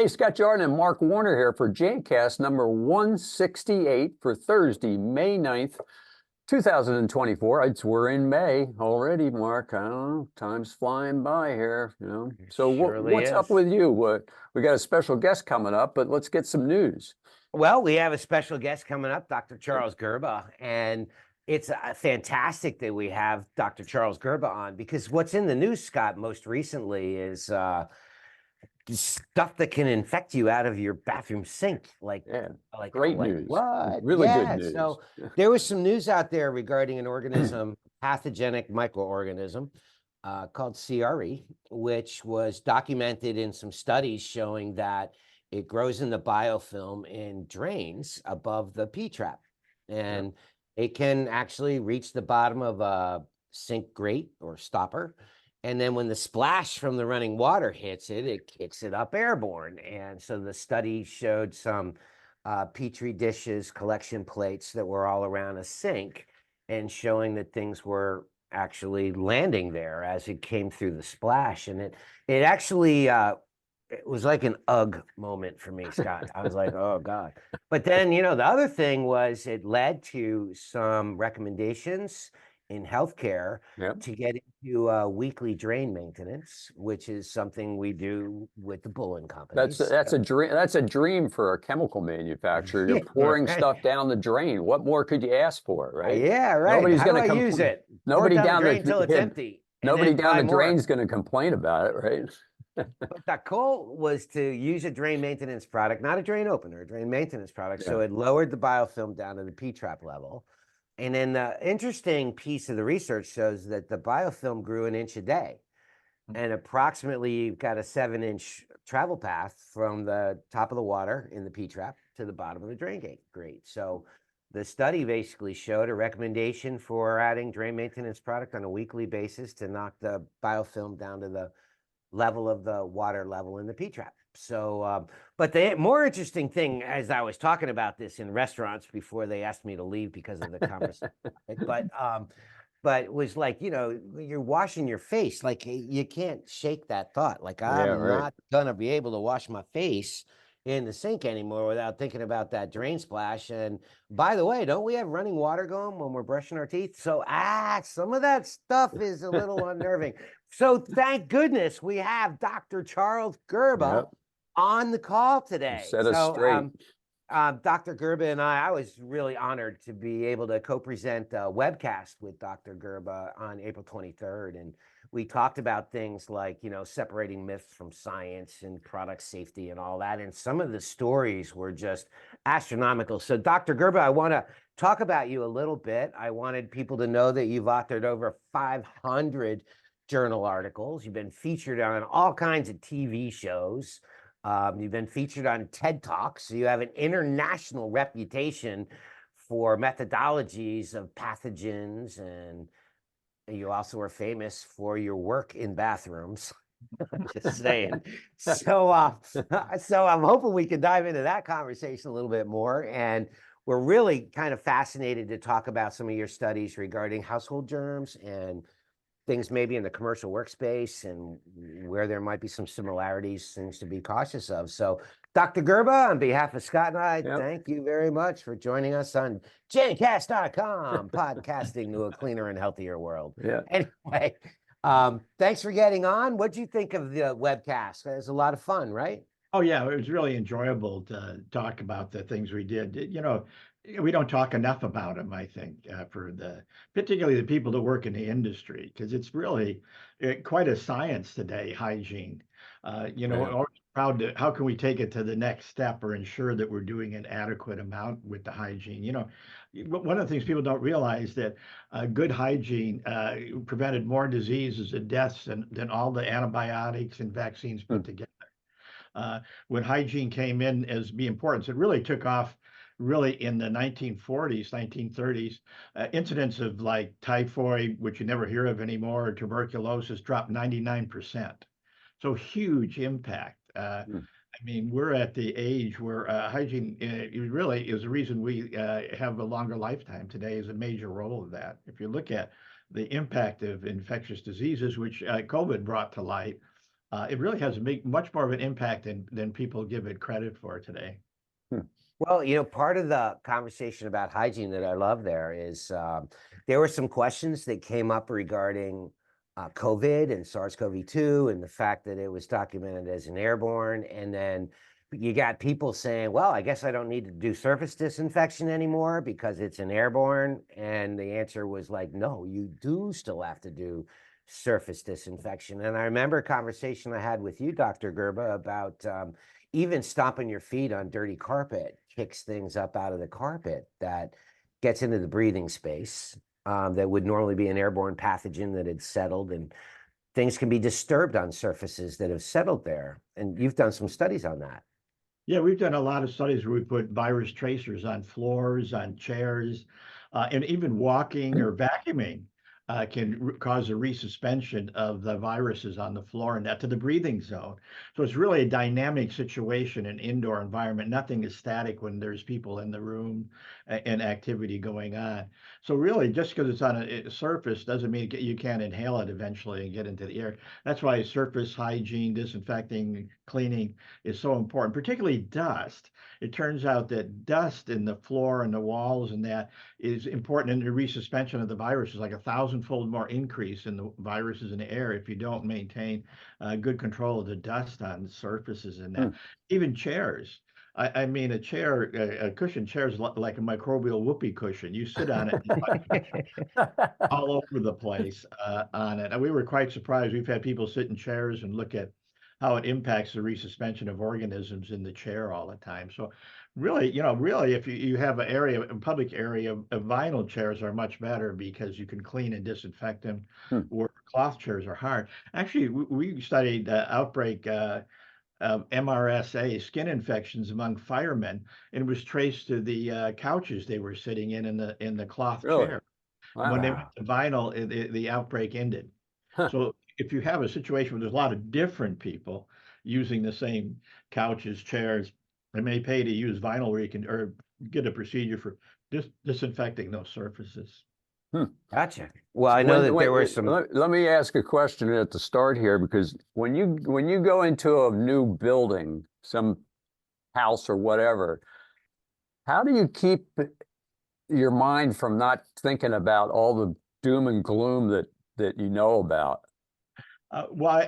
Hey, Scott Jordan and Mark Warner here for Jancast number 168 for Thursday, May 9th, 2024. We're in May already, Mark. I don't know, time's flying by here, So Surely what's up is. with you? We got a special guest coming up, but let's get some news. Well, we have a special guest coming up, Dr. Charles Gerba, and it's fantastic that we have Dr. Charles Gerba on because what's in the news, Scott, most recently is stuff that can infect you out of your bathroom sink. Great news. What? Really good news. So there was some news out there regarding an organism, pathogenic microorganism called CRE, which was documented in some studies showing that it grows in the biofilm in drains above the P-trap. And it can actually reach the bottom of a sink grate or stopper. And then when the splash from the running water hits it, it kicks it up airborne. And so the study showed some Petri dishes, collection plates that were all around a sink and showing that things were actually landing there as it came through the splash. And it actually, it was like an ugh moment for me, Scott. I was like, oh, God. But then, the other thing was it led to some recommendations in healthcare to get into weekly drain maintenance, which is something we do with the Bullen companies. That's a dream. That's a dream for a chemical manufacturer. You're pouring stuff down the drain. What more could you ask for, right? Yeah, right. Nobody's How going do to I use it? Nobody Pour it down the drain until it's empty. Nobody down the drain is going to complain about it, right? But the goal was to use a drain maintenance product, not a drain opener, a drain maintenance product. So it lowered the biofilm down to the P-trap level. And then the interesting piece of the research shows that the biofilm grew an inch a day. And approximately you've got a 7-inch travel path from the top of the water in the P-trap to the bottom of the drain gate. Great. So the study basically showed a recommendation for adding drain maintenance product on a weekly basis to knock the biofilm down to the level of the water level in the P-trap. So, but the more interesting thing, as I was talking about this in restaurants before they asked me to leave because of the conversation, but it was like, you're washing your face, like you can't shake that thought. Like I'm not gonna be able to wash my face in the sink anymore without thinking about that drain splash. And by the way, don't we have running water going when we're brushing our teeth? So some of that stuff is a little unnerving. So thank goodness we have Dr. Charles Gerba on the call today. Set us straight. Dr. Gerba and I was really honored to be able to co-present a webcast with Dr. Gerba on April 23rd. And we talked about things like, separating myths from science and product safety and all that. And some of the stories were just astronomical. So Dr. Gerba, I want to talk about you a little bit. I wanted people to know that you've authored over 500 journal articles. You've been featured on all kinds of TV shows. You've been featured on TED Talks. So you have an international reputation for methodologies of pathogens, and you also are famous for your work in bathrooms. Just saying. So I'm hoping we can dive into that conversation a little bit more. And we're really kind of fascinated to talk about some of your studies regarding household germs and things maybe in the commercial workspace and where there might be some similarities, things to be cautious of. So Dr. Gerba, on behalf of Scott and I, thank you very much for joining us on Jancast.com, podcasting to a cleaner and healthier world. Anyway, thanks for getting on. What'd you think of the webcast? It was a lot of fun, right? Oh, yeah, it was really enjoyable to talk about the things we did. We don't talk enough about them, I think, particularly the people that work in the industry, because it's really quite a science today, hygiene. Always proud to, how can we take it to the next step or ensure that we're doing an adequate amount with the hygiene? One of the things people don't realize that good hygiene prevented more diseases and deaths than all the antibiotics and vaccines put together. When hygiene came in as being important, so it really took off really in the 1940s, 1930s. Incidents of like typhoid, which you never hear of anymore, or tuberculosis dropped 99%. So huge impact. I mean, we're at the age where hygiene really is the reason we have a longer lifetime today, is a major role of that. If you look at the impact of infectious diseases, which COVID brought to light, it really has much more of an impact than people give it credit for today. Well, part of the conversation about hygiene that I love there is there were some questions that came up regarding COVID and SARS-CoV-2 and the fact that it was documented as an airborne. And then you got people saying, well, I guess I don't need to do surface disinfection anymore because it's an airborne. And the answer was like, no, you do still have to do surface disinfection. And I remember a conversation I had with you, Dr. Gerba, about even stomping your feet on dirty carpet kicks things up out of the carpet that gets into the breathing space that would normally be an airborne pathogen that had settled, and things can be disturbed on surfaces that have settled there. And you've done some studies on that. Yeah, we've done a lot of studies where we put virus tracers on floors, on chairs, and even walking or vacuuming can cause a resuspension of the viruses on the floor and that to the breathing zone. So it's really a dynamic situation in indoor environment. Nothing is static when there's people in the room and activity going on. So really, just because it's on a surface doesn't mean you can't inhale it eventually and get into the air. That's why surface hygiene, disinfecting, cleaning is so important, particularly dust. It turns out that dust in the floor and the walls and that is important in the resuspension of the viruses, like 1,000-fold more increase in the viruses in the air if you don't maintain good control of the dust on surfaces and that. Even chairs. I mean, a cushion chair is like a microbial whoopee cushion. You sit on it all over the place on it. And we were quite surprised. We've had people sit in chairs and look at how it impacts the resuspension of organisms in the chair all the time. So really, if you have an area, a public area, vinyl chairs are much better because you can clean and disinfect them, where cloth chairs are hard. Actually, we studied outbreak MRSA, skin infections among firemen, and it was traced to the couches they were sitting in the cloth Really? chair. Wow. And when they went to vinyl, the outbreak ended. So if you have a situation where there's a lot of different people using the same couches, chairs, they may pay to use vinyl where you can or get a procedure for disinfecting those surfaces. Gotcha. Well, I know that there were some. Let me ask a question at the start here, because when you go into a new building, some house or whatever, how do you keep your mind from not thinking about all the doom and gloom that you know about? Well,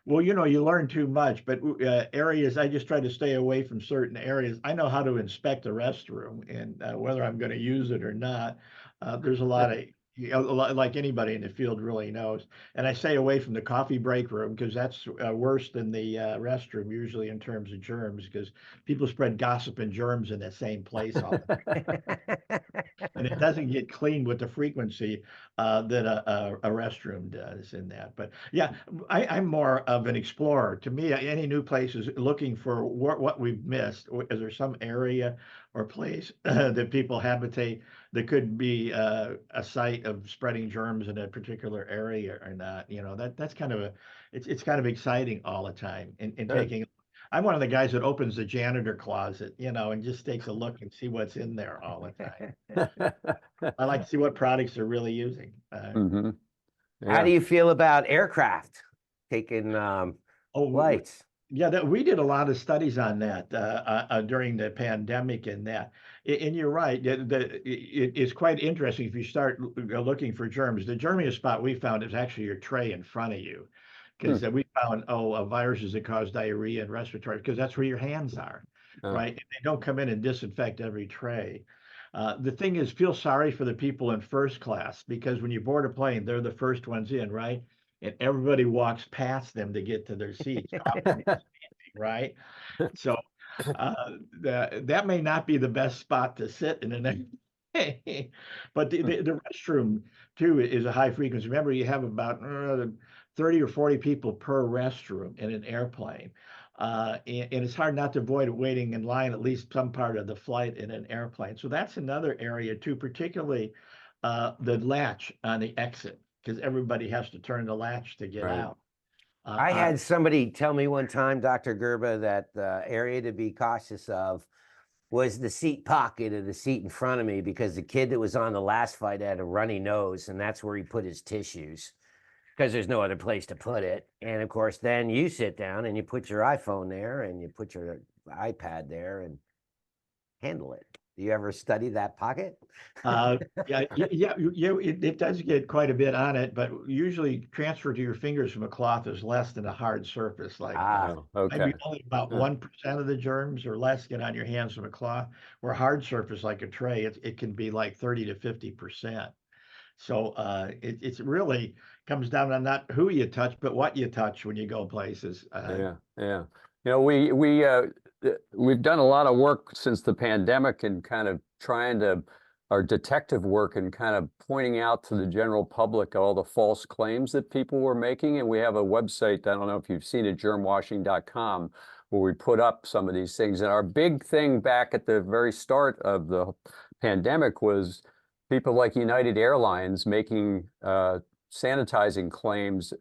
well, you learn too much, but areas, I just try to stay away from certain areas. I know how to inspect a restroom and whether I'm going to use it or not. There's a lot of, like anybody in the field really knows. And I stay away from the coffee break room because that's worse than the restroom, usually in terms of germs, because people spread gossip and germs in the same place all the time. And it doesn't get cleaned with the frequency that a restroom does in that. But yeah, I'm more of an explorer. To me, any new place is looking for what we've missed. Is there some area or place that people habitate that could be a site of spreading germs in a particular area or not? That's kind of it's kind of exciting all the time and taking. I'm one of the guys that opens the janitor closet, and just takes a look and see what's in there all the time. I like to see what products they're really using. Yeah. How do you feel about aircraft taking flights? Yeah, we did a lot of studies on that during the pandemic and that. And you're right, it's quite interesting if you start looking for germs. The germiest spot we found is actually your tray in front of you. Because we found, viruses that cause diarrhea and respiratory, because that's where your hands are, right? And they don't come in and disinfect every tray. The thing is, feel sorry for the people in first class, because when you board a plane, they're the first ones in, right? And everybody walks past them to get to their seats, right? So that may not be the best spot to sit in the but the restroom too is a high frequency. Remember, you have about 30 or 40 people per restroom in an airplane. And it's hard not to avoid waiting in line at least some part of the flight in an airplane. So that's another area too, particularly the latch on the exit, because everybody has to turn the latch to get out. I had somebody tell me one time, Dr. Gerba, that the area to be cautious of was the seat pocket of the seat in front of me, because the kid that was on the last flight had a runny nose, and that's where he put his tissues. because there's no other place to put it. And of course, then you sit down and you put your iPhone there and you put your iPad there and handle it. Do you ever study that pocket? It does get quite a bit on it, but usually transfer to your fingers from a cloth is less than a hard surface. Like Ah, Oh, okay. maybe only about Huh. 1% of the germs or less get on your hands from a cloth. Where hard surface like a tray, it can be like 30 to 50%. So it's really comes down on not who you touch, but what you touch when you go places. Yeah, yeah. You know, we've done a lot of work since the pandemic and kind of trying to our detective work and kind of pointing out to the general public all the false claims that people were making. And we have a website, I don't know if you've seen it, germwashing.com, where we put up some of these things. And our big thing back at the very start of the pandemic was people like United Airlines making sanitizing claims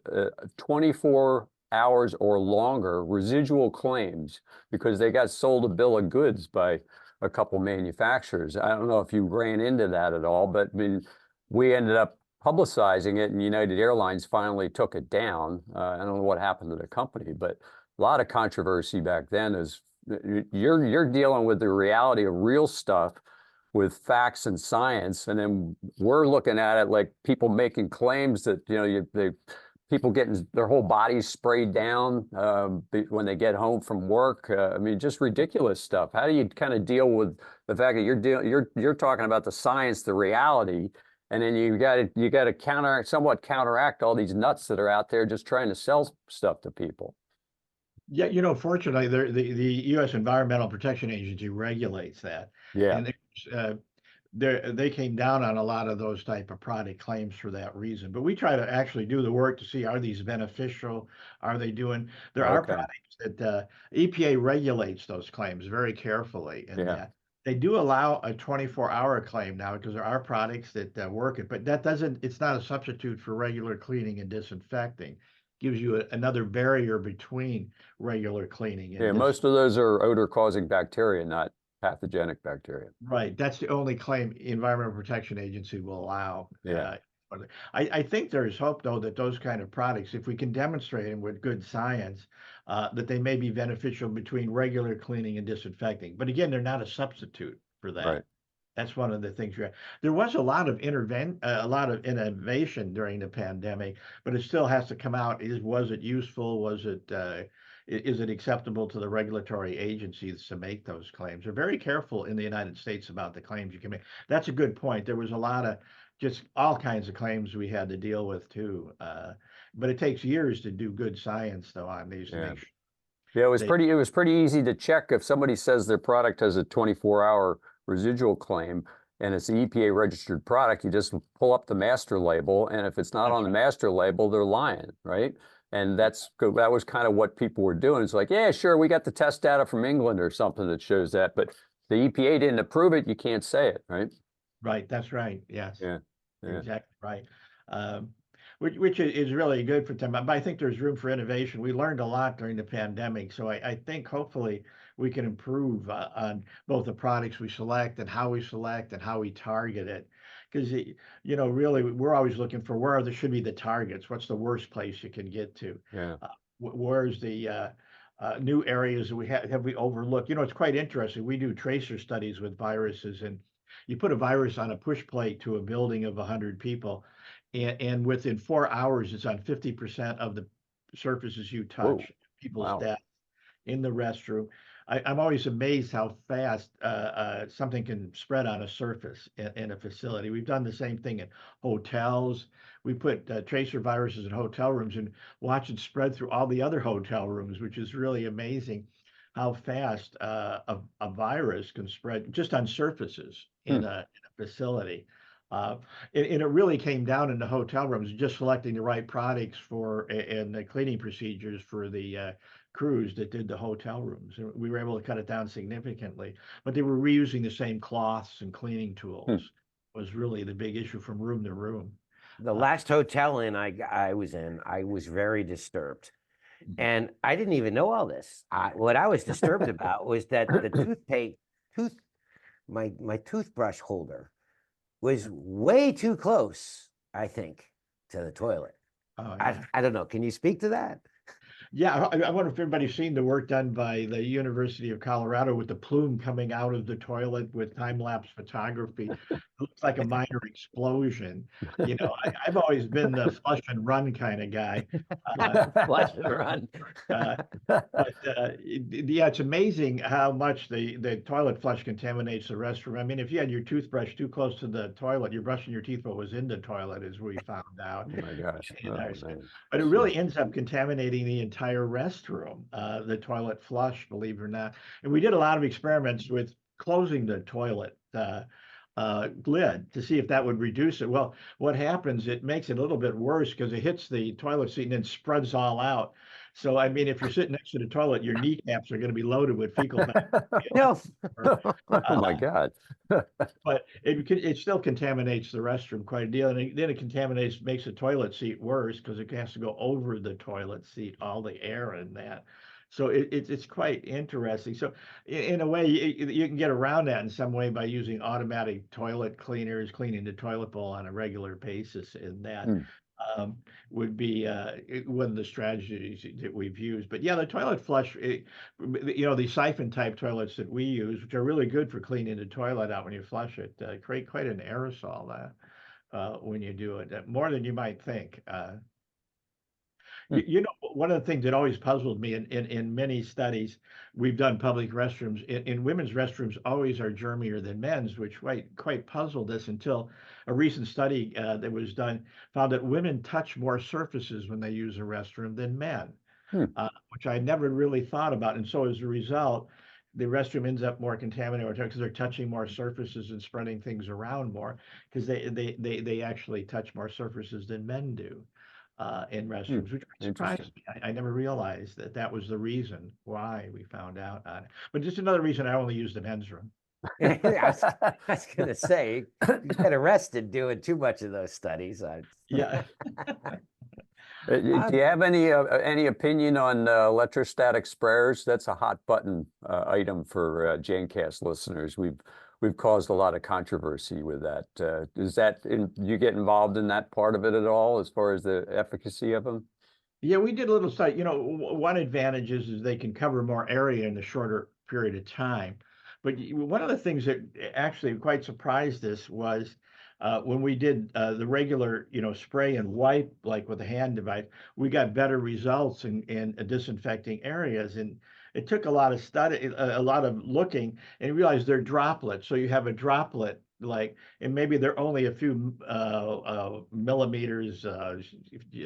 24 hours or longer, residual claims, because they got sold a bill of goods by a couple manufacturers. I don't know if you ran into that at all, but I mean, we ended up publicizing it, and United Airlines finally took it down. I don't know what happened to the company, but a lot of controversy back then. Is you're dealing with the reality of real stuff with facts and science, and then we're looking at it like people making claims that people getting their whole bodies sprayed down when they get home from work. I mean, just ridiculous stuff. How do you kind of deal with the fact that you're talking about the science, the reality, and then you got to somewhat counteract all these nuts that are out there just trying to sell stuff to people. Yeah, fortunately, the U.S. Environmental Protection Agency regulates that, Yeah. and they came down on a lot of those type of product claims for that reason. But we try to actually do the work to see, are these beneficial? Are they doing? There are Okay. products that EPA regulates those claims very carefully, and Yeah. they do allow a 24-hour claim now because there are products that work it, but that doesn't. It's not a substitute for regular cleaning and disinfecting. Gives you another barrier between regular cleaning and Yeah. Most of those are odor-causing bacteria, not pathogenic bacteria. right. That's the only claim Environmental Protection Agency will allow. Yeah. I think there's hope, though, that those kind of products, if we can demonstrate them with good science, that they may be beneficial between regular cleaning and disinfecting. But again, they're not a substitute for that. Right. That's one of the things. There was a lot of a lot of innovation during the pandemic, but it still has to come out. Was it useful? Is it acceptable to the regulatory agencies to make those claims? They're very careful in the United States about the claims you can make. That's a good point. There was a lot of just all kinds of claims we had to deal with too. But it takes years to do good science though on these to Yeah. make sure Yeah, they it was pretty easy to check if somebody says their product has a 24-hour residual claim and it's an EPA registered product. You just pull up the master label, and if it's not on the master label, they're lying, right? And that was kind of what people were doing. It's like, yeah, sure, we got the test data from England or something that shows that, but the EPA didn't approve it. You can't say it, right? right. That's right. Yes. Yeah. Yeah. Exactly right. Which is really good for them. But I think there's room for innovation. We learned a lot during the pandemic, so I think hopefully we can improve on both the products we select and how we target it. Because really, we're always looking for where there should be the targets. What's the worst place you can get to? Yeah. Where's the new areas that we have we overlooked? It's quite interesting. We do tracer studies with viruses, and you put a virus on a push plate to a building of 100 people, and within 4 hours, it's on 50% of the surfaces you Whoa. touch, people's Wow. death, in the restroom. I'm always amazed how fast something can spread on a surface in a facility. We've done the same thing in hotels. We put tracer viruses in hotel rooms and watch it spread through all the other hotel rooms, which is really amazing how fast a virus can spread just on surfaces in a facility. And it really came down in the hotel rooms, just selecting the right products and the cleaning procedures for the crews that did the hotel rooms. And we were able to cut it down significantly, but they were reusing the same cloths and cleaning tools was really the big issue from room to room. The last hotel I was in, I was very disturbed. And I didn't even know all this. What I was disturbed about was that the my toothbrush holder was way too close, I think, to the toilet. Oh, yeah. I don't know. Can you speak to that? Yeah, I wonder if everybody's seen the work done by the University of Colorado with the plume coming out of the toilet with time-lapse photography. It looks like a minor explosion. You know, I've always been the flush and run kind of guy. Uh, Flush and run. uh, yeah, it's amazing how much the toilet flush contaminates the restroom. I mean, if you had your toothbrush too close to the toilet, you're brushing your teeth what was in the toilet, as we found out. Oh my gosh. in Oh, our- man. but it really ends up contaminating the entire restroom, the toilet flush, believe it or not. And we did a lot of experiments with closing the toilet lid to see if that would reduce it. Well, what happens, it makes it a little bit worse because it hits the toilet seat and then spreads all out. So, I mean, if you're sitting next to the toilet, your kneecaps are going to be loaded with fecal matter. No. Oh my God. But it still contaminates the restroom quite a deal, and then it contaminates, makes the toilet seat worse because it has to go over the toilet seat, all the air in that. So it's quite interesting. So in a way, you can get around that in some way by using automatic toilet cleaners, cleaning the toilet bowl on a regular basis, and that Hmm. um, would be one of the strategies that we've used. But yeah, the toilet flush, you know, the siphon type toilets that we use, which are really good for cleaning the toilet out when you flush it, create quite an aerosol when you do it, more than you might think. Hmm. You know, one of the things that always puzzled me in many studies we've done public restrooms, in women's restrooms always are germier than men's, which quite puzzled us until a recent study that was done found that women touch more surfaces when they use a restroom than men, Hmm. which I never really thought about. And so as a result, the restroom ends up more contaminated because they're touching more surfaces and spreading things around more because they actually touch more surfaces than men do in Hmm. restrooms, which Interesting. surprised me. I never realized that that was the reason why we found out on it. But just another reason I only use the men's room. I was going to say, you get arrested doing too much of those studies. Yeah. Do you have any opinion on electrostatic sprayers? That's a hot button item for Jancast listeners. We've caused a lot of controversy with that. You get involved in that part of it at all, as far as the efficacy of them? Yeah, we did a little study. You know, one advantage is they can cover more area in a shorter period of time. But one of the things that actually quite surprised us was when we did the regular, you know, spray and wipe, like with a hand device, we got better results in disinfecting areas. And it took a lot of study, a lot of looking, and realized they're droplets. So you have a droplet like, and maybe they're only a few millimeters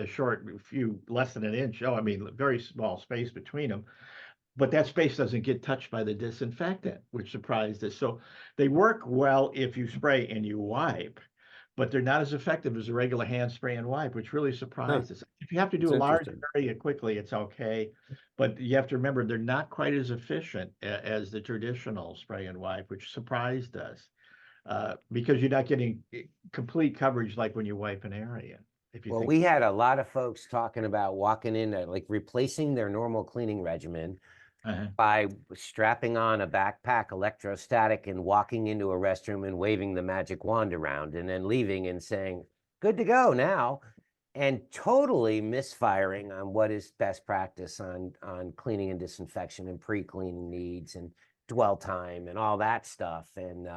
short, a few less than an inch. Oh, I mean, very small space between them. But that space doesn't get touched by the disinfectant, which surprised us. So they work well if you spray and you wipe, but they're not as effective as a regular hand spray and wipe, which really Huh, surprised us. If you have to that's do a large interesting. area quickly, it's okay. But you have to remember they're not quite as efficient as the traditional spray and wipe, which surprised us because you're not getting complete coverage like when you wipe an area. If you Well, think, we had a lot of folks talking about walking in, like replacing their normal cleaning regimen uh by strapping on a backpack electrostatic and walking into a restroom and waving the magic wand around and then leaving and saying, good to go now, and totally misfiring on what is best practice on cleaning and disinfection and pre-cleaning needs and dwell time and all that stuff. And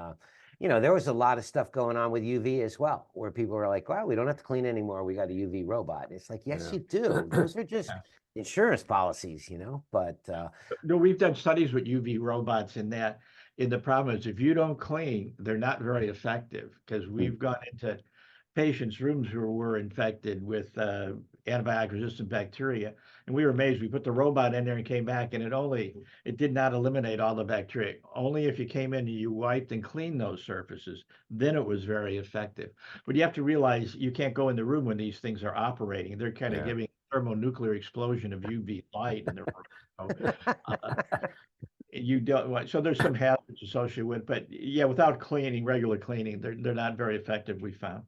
you know, there was a lot of stuff going on with UV as well, where people were like, well, we don't have to clean anymore. We got a UV robot. And it's like, yes, Yeah. you do. Those are just yeah. insurance policies, you know, but No, we've done studies with UV robots in that. And the problem is if you don't clean, they're not very effective because Hmm. we've gone into patients' rooms who were infected with antibiotic resistant bacteria. And we were amazed. We put the robot in there and came back, and it did not eliminate all the bacteria. Only if you came in and you wiped and cleaned those surfaces, then it was very effective. But you have to realize you can't go in the room when these things are operating. They're kind of Yeah. giving a thermonuclear explosion of UV light in the room. So, you don't want, so there's some hazards associated with, but yeah, without cleaning, regular cleaning, they're not very effective, we found.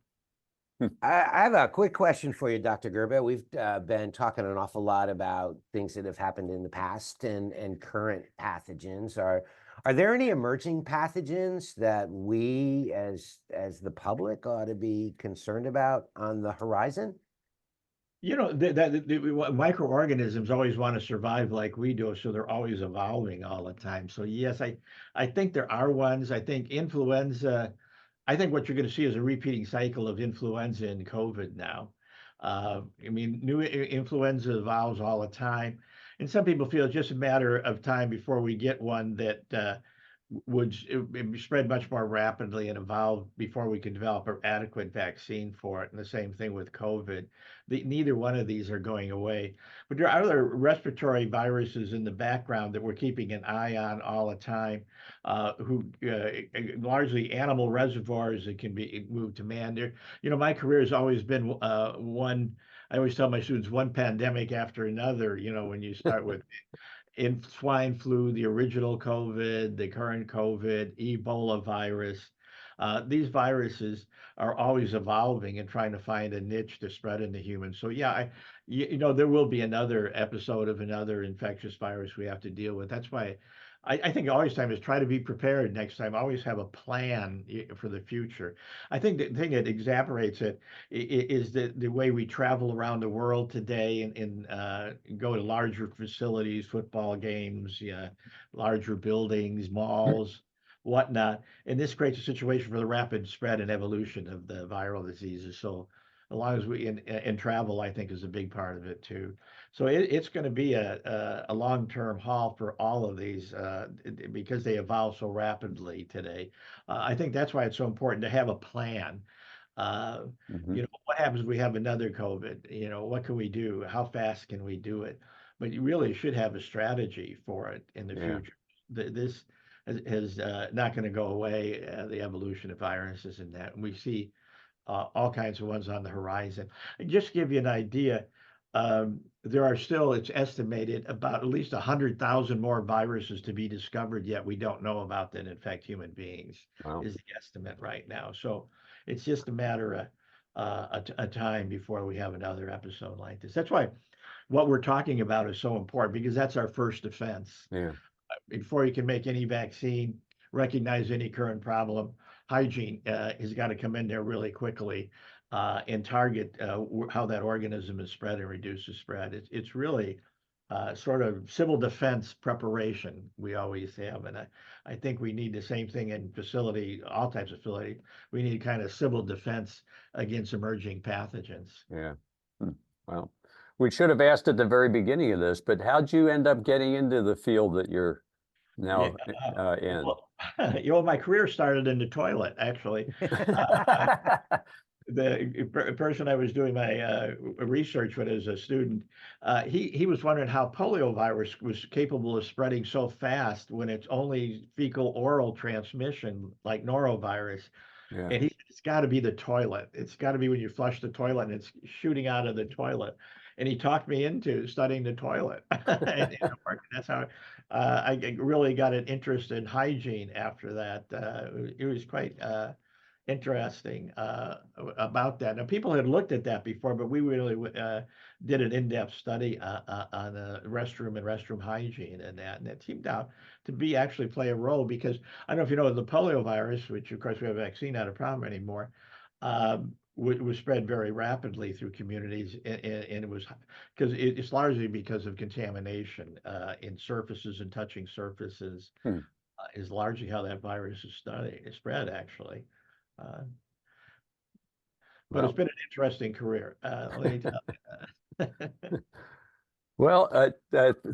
I have a quick question for you, Dr. Gerba. We've been talking an awful lot about things that have happened in the past and current pathogens. Are there any emerging pathogens that we as the public ought to be concerned about on the horizon? You know, the microorganisms always want to survive like we do, so they're always evolving all the time. So yes, I think there are ones. I think influenza. I think what you're going to see is a repeating cycle of influenza and COVID now. I mean, new influenza evolves all the time, and some people feel it's just a matter of time before we get one that would spread much more rapidly and evolve before we can develop an adequate vaccine for it. And the same thing with COVID. Neither one of these are going away. But there are other respiratory viruses in the background that we're keeping an eye on all the time, who largely animal reservoirs that can be moved to man. There, you know, my career has always been one. I always tell my students one pandemic after another. You know, when you start with in swine flu, the original COVID, the current COVID, Ebola virus. These viruses are always evolving and trying to find a niche to spread into humans. So yeah, you know, there will be another episode of another infectious virus we have to deal with. That's why I think always time is try to be prepared next time. Always have a plan for the future. I think the thing that exasperates it is the way we travel around the world today and go to larger facilities, football games, yeah, larger buildings, malls, whatnot. And this creates a situation for the rapid spread and evolution of the viral diseases. So as long as we in travel, I think is a big part of it too. So it's going to be a long-term haul for all of these because they evolve so rapidly today. I think that's why it's so important to have a plan. Uh, Mhm. you know, what happens if we have another COVID? You know, what can we do? How fast can we do it? But you really should have a strategy for it in the Yeah. future. This is not going to go away, the evolution of viruses and that. And we see all kinds of ones on the horizon. And just to give you an idea, there are still, it's estimated, about at least 100,000 more viruses to be discovered yet we don't know about that infect human beings, Wow. is the estimate right now. So it's just a matter of a time before we have another episode like this. That's why what we're talking about is so important because that's our first defense Yeah. before you can make any vaccine, recognize any current problem, hygiene has got to come in there really quickly and target how that organism is spread and reduce the spread. It's really sort of civil defense preparation we always have. And I think we need the same thing in facility, all types of facility. We need kind of civil defense against emerging pathogens. Yeah. Hmm. Well, we should have asked at the very beginning of this, but how'd you end up getting into the field that you're Yeah. now in? Well, you know, my career started in the toilet, actually. Uh, the person I was doing my research with as a student, he was wondering how polio virus was capable of spreading so fast when it's only fecal oral transmission, like norovirus. Yeah. And he said, it's got to be the toilet. It's got to be when you flush the toilet and it's shooting out of the toilet. And he talked me into studying the toilet. And that's how I really got an interest in hygiene after that. It was quite interesting about that. Now, people had looked at that before, but we really did an in-depth study on restroom and restroom hygiene and it seemed out to be actually play a role because I don't know if you know the polio virus, which of course we have a vaccine not a problem anymore, was spread very rapidly through communities, and it was because it's largely because of contamination in surfaces and touching surfaces Hmm. is largely how that virus is spread actually. Uh, but it's Well, been an interesting career. Let me tell you. well,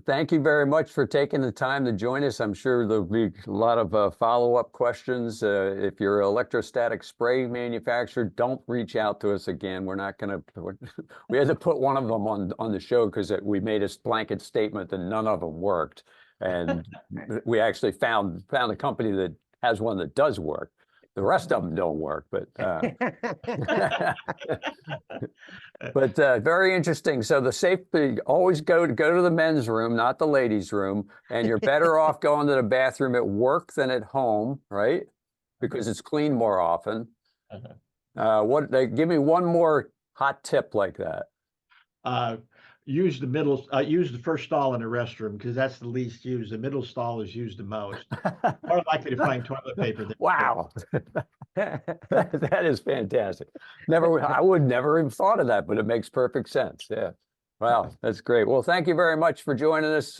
thank you very much for taking the time to join us. I'm sure there'll be a lot of follow-up questions. If you're an electrostatic spray manufacturer, don't reach out to us again. We're not going to. We had to put one of them on the show because we made a blanket statement that none of them worked, and we actually found a company that has one that does work. The rest of them don't work, but very interesting. So the safety, always go to the men's room, not the ladies' room, and you're better off going to the bathroom at work than at home, right? Because it's cleaned more often. Give me one more hot tip like that. Use the first stall in the restroom because that's the least used. The middle stall is used the most. More likely to find toilet paper than Wow. That is fantastic. I would never have thought of that, but it makes perfect sense. Yeah. Wow, that's great. Well, thank you very much for joining us,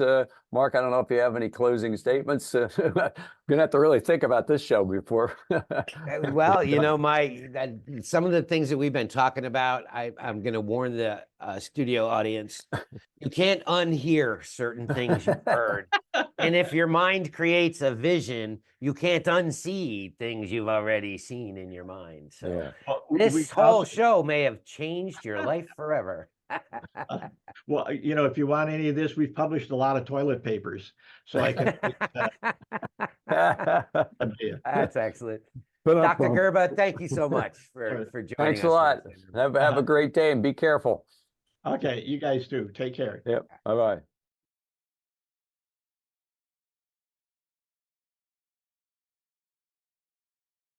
Mark. I don't know if you have any closing statements. I'm gonna have to really think about this show before. Well, some of the things that we've been talking about, I'm going to warn the studio audience. You can't unhear certain things you've heard. And if your mind creates a vision, you can't unsee things you've already seen in your mind. So Yeah. this whole show may have changed your life forever. Well, if you want any of this, we've published a lot of toilet papers, so I can. That's excellent. But Dr. Gerba, thank you so much for joining us. Thanks a lot. Have a great day and be careful. Okay, you guys too. Take care. Yep. Bye-bye.